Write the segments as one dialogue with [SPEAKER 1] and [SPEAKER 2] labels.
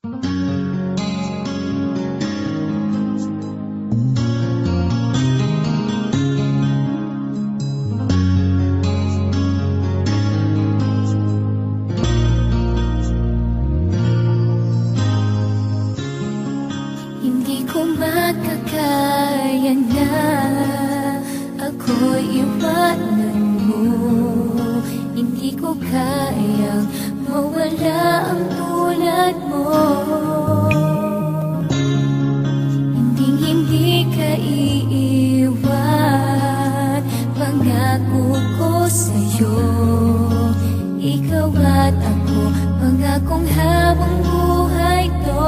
[SPEAKER 1] Hindi ko makakaya na ako'y iwanan mo. Hindi ko kayang mawala ang tulad mo. Hindi ka iiwan, pangako ko sa'yo. Ikaw at ako, pangakong habang buhay to.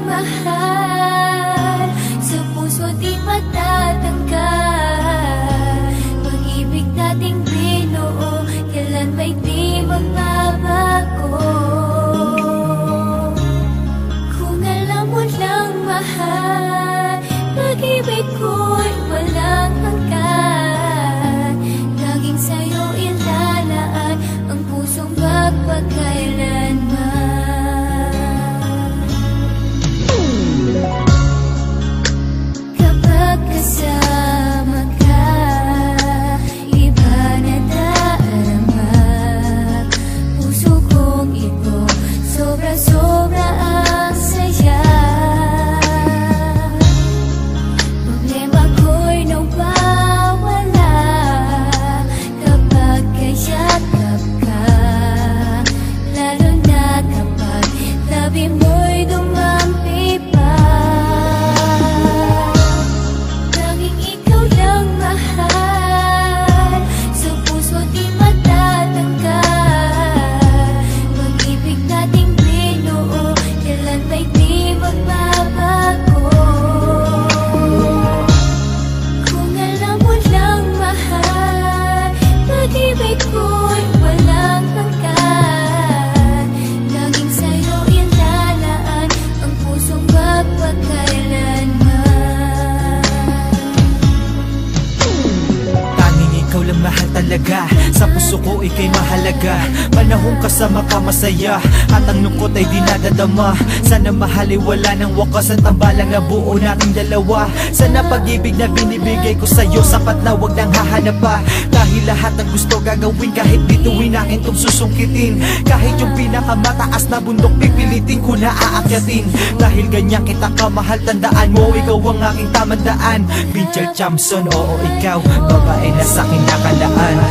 [SPEAKER 1] Mahal, sa puso di matatanggal. Pag-ibig nating binuo, kailan ba'y di magbabago? Kung alam mo lang, mahal, pag-ibig ko'y walang hanggan. Laging sa'yo ilalaan ang pusong magpakailanman. Kasama ka, iba na darama. Puso kong ito, sobra-sobra ang saya. Problema ko'y nawawala kapag kayakap ka. Lalo na kapag tabi mo'y dumampi pa. Pag-ibig ko'y walang hanggan. Laging sa'yo ilalaan ang pusong magpakailanman.
[SPEAKER 2] Tanging ikaw lang mahal talaga, sa puso ko ika'y mahalaga. Panahong kasama ka masaya, at ang lungkot ay di nadadama. Sana mahal ay wala ng wakas, at tambalang na buo nating dalawa. Sana pag-ibig na binibigay ko sa'yo, sapat na wag nang hahanap pa. Dahil lahat ng gusto gagawin, kahit bituin akin tong susungkitin. Kahit yung pinakamataas na bundok pipilitin ko na aakyatin. Dahil ganyan kita kamahal, tandaan mo, ikaw ang aking tamandaan. Binchel Chamson, oo ikaw, babae na sa'kin nakalaan.